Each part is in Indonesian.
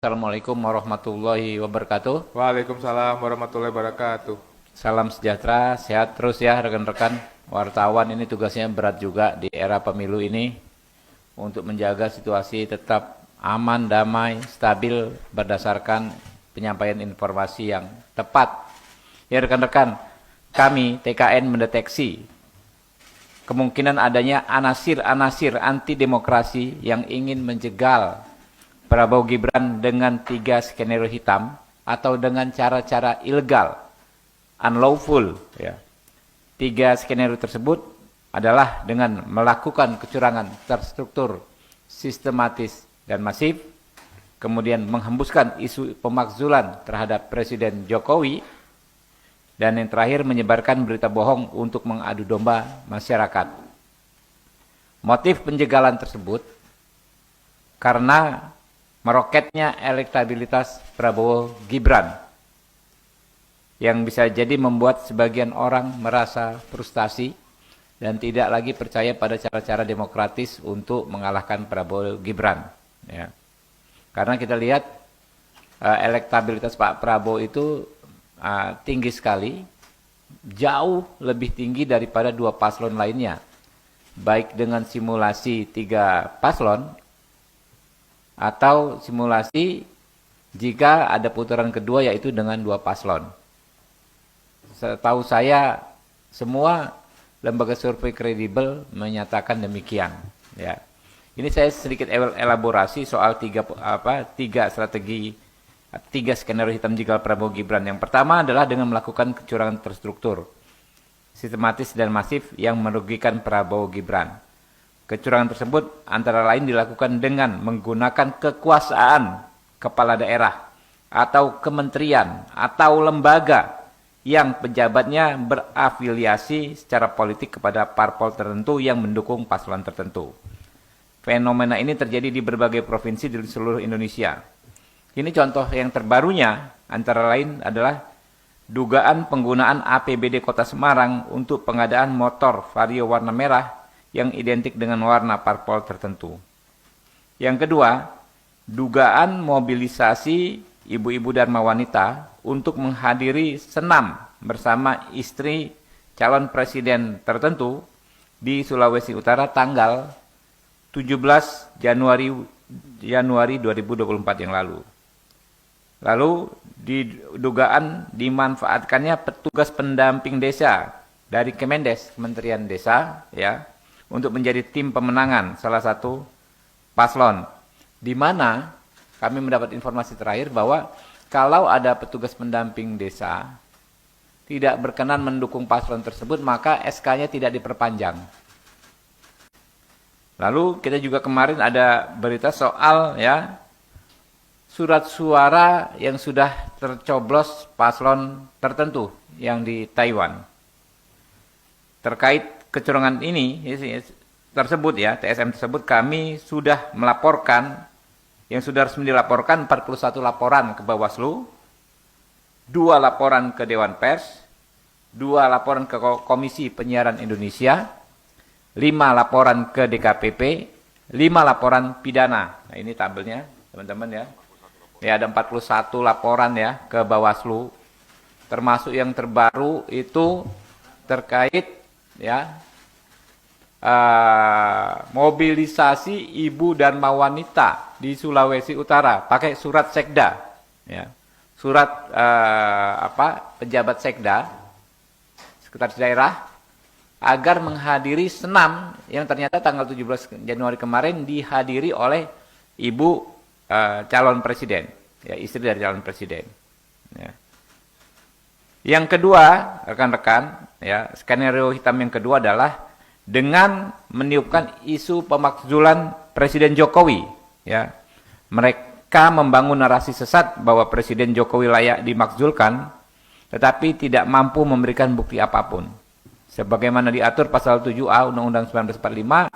Assalamualaikum warahmatullahi wabarakatuh. Waalaikumsalam warahmatullahi wabarakatuh. Salam sejahtera, sehat terus ya rekan-rekan wartawan. Ini tugasnya berat juga di era pemilu ini untuk menjaga situasi tetap aman, damai, stabil berdasarkan penyampaian informasi yang tepat. Ya rekan-rekan, kami TKN mendeteksi kemungkinan adanya anasir-anasir anti demokrasi yang ingin menjegal Prabowo Gibran dengan 3 skenario hitam atau dengan cara-cara ilegal, unlawful. Ya. 3 skenario tersebut adalah dengan melakukan kecurangan terstruktur, sistematis, dan masif, kemudian menghembuskan isu pemakzulan terhadap Presiden Jokowi, dan yang terakhir menyebarkan berita bohong untuk mengadu domba masyarakat. Motif penjegalan tersebut karena meroketnya elektabilitas Prabowo Gibran yang bisa jadi membuat sebagian orang merasa frustasi dan tidak lagi percaya pada cara-cara demokratis untuk mengalahkan Prabowo Gibran. Ya. Karena kita lihat elektabilitas Pak Prabowo itu tinggi sekali, jauh lebih tinggi daripada 2 paslon lainnya, baik dengan simulasi 3 paslon atau simulasi jika ada putaran kedua yaitu dengan 2 paslon. Setahu saya semua lembaga survei kredibel menyatakan demikian. Ya. Ini saya sedikit elaborasi soal 3 strategi, 3 skenario hitam jegal Prabowo Gibran. Yang pertama adalah dengan melakukan kecurangan terstruktur, sistematis dan masif yang merugikan Prabowo Gibran. Kecurangan tersebut antara lain dilakukan dengan menggunakan kekuasaan kepala daerah atau kementerian atau lembaga yang pejabatnya berafiliasi secara politik kepada parpol tertentu yang mendukung paslon tertentu. Fenomena ini terjadi di berbagai provinsi di seluruh Indonesia. Ini contoh yang terbarunya antara lain adalah dugaan penggunaan APBD Kota Semarang untuk pengadaan motor Vario warna merah yang identik dengan warna parpol tertentu. Yang kedua, dugaan mobilisasi ibu-ibu Dharma Wanita untuk menghadiri senam bersama istri calon presiden tertentu di Sulawesi Utara tanggal 17 Januari 2024 yang lalu. Lalu dugaan dimanfaatkannya petugas pendamping desa dari Kemendes, Kementerian Desa, ya, untuk menjadi tim pemenangan salah satu paslon, di mana kami mendapat informasi terakhir bahwa kalau ada petugas pendamping desa tidak berkenan mendukung paslon tersebut, maka SK-nya tidak diperpanjang. Lalu kita juga kemarin ada berita soal ya surat suara yang sudah tercoblos paslon tertentu yang di Taiwan. Terkait kecurangan ini tersebut ya, TSM tersebut kami sudah melaporkan, yang sudah resmi dilaporkan 41 laporan ke Bawaslu, 2 laporan ke Dewan Pers, 2 laporan ke Komisi Penyiaran Indonesia, 5 laporan ke DKPP, 5 laporan pidana. Nah ini tabelnya teman-teman ya. Ya ada 41 laporan ya ke Bawaslu, termasuk yang terbaru itu terkait ya mobilisasi ibu dan wanita di Sulawesi Utara pakai surat sekda, ya, surat pejabat sekda, sekretaris daerah, agar menghadiri senam yang ternyata tanggal 17 Januari kemarin dihadiri oleh ibu calon presiden, ya, istri dari calon presiden. Ya. Yang kedua, rekan-rekan, ya, skenario hitam yang kedua adalah dengan meniupkan isu pemakzulan Presiden Jokowi. Ya. Mereka membangun narasi sesat bahwa Presiden Jokowi layak dimakzulkan, tetapi tidak mampu memberikan bukti apapun. Sebagaimana diatur pasal 7A Undang-Undang 1945,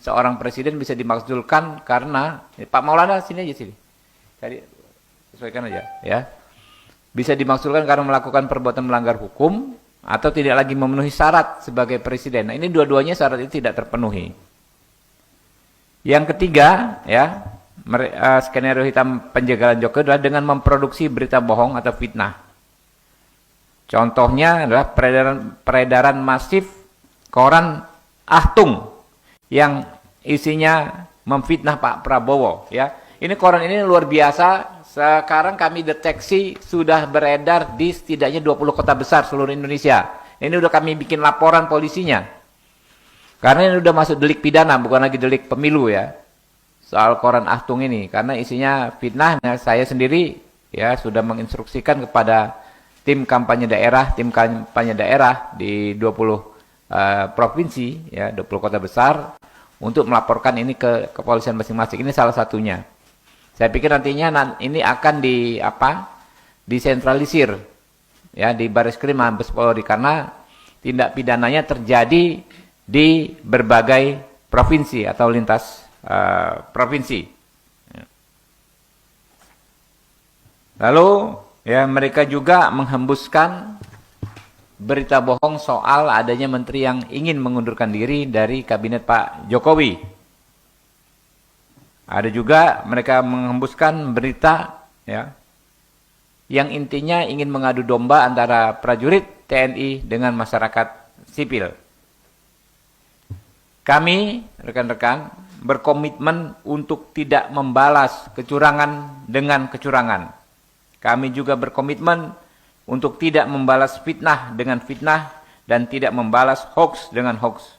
seorang presiden bisa dimakzulkan karena, Pak Maulana sini aja sini. Tadi sesuaikan aja, ya. Bisa dimakzulkan karena melakukan perbuatan melanggar hukum atau tidak lagi memenuhi syarat sebagai presiden. Nah, ini dua-duanya syarat itu tidak terpenuhi. Yang ketiga, ya, skenario hitam penjagalan Jokowi adalah dengan memproduksi berita bohong atau fitnah. Contohnya adalah peredaran masif koran Ahtung yang isinya memfitnah Pak Prabowo. Ya, ini koran ini luar biasa. Sekarang kami deteksi sudah beredar di setidaknya 20 kota besar seluruh Indonesia. Ini udah kami bikin laporan polisinya. Karena ini udah masuk delik pidana, bukan lagi delik pemilu ya. Soal koran Ahtung ini, karena isinya fitnah. Nah, saya sendiri ya sudah menginstruksikan kepada tim kampanye daerah di 20 provinsi, ya 20 kota besar, untuk melaporkan ini ke kepolisian masing-masing. Ini salah satunya. Saya pikir nantinya ini akan disentralisir ya di Baris Krim Mabes Polri, karena tindak pidananya terjadi di berbagai provinsi atau lintas provinsi. Lalu ya mereka juga menghembuskan berita bohong soal adanya menteri yang ingin mengundurkan diri dari kabinet Pak Jokowi. Ada juga mereka menghembuskan berita ya yang intinya ingin mengadu domba antara prajurit TNI dengan masyarakat sipil. Kami, rekan-rekan, berkomitmen untuk tidak membalas kecurangan dengan kecurangan. Kami juga berkomitmen untuk tidak membalas fitnah dengan fitnah dan tidak membalas hoax dengan hoax.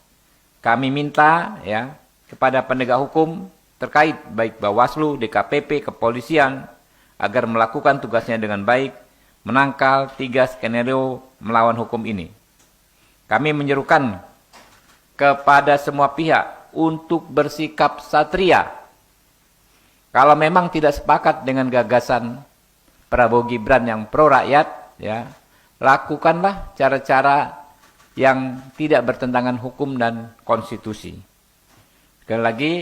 Kami minta ya kepada penegak hukum terkait baik Bawaslu, DKPP, kepolisian agar melakukan tugasnya dengan baik, menangkal 3 skenario melawan hukum ini. Kami menyerukan kepada semua pihak untuk bersikap satria. Kalau memang tidak sepakat dengan gagasan Prabowo Gibran yang pro rakyat, ya, lakukanlah cara-cara yang tidak bertentangan hukum dan konstitusi. Sekali lagi,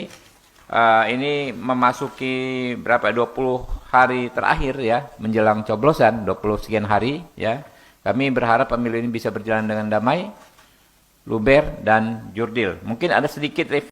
ini memasuki 20 hari terakhir ya, menjelang coblosan, 20 sekian hari ya. Kami berharap pemilu ini bisa berjalan dengan damai, luber dan jurdil. Mungkin ada sedikit review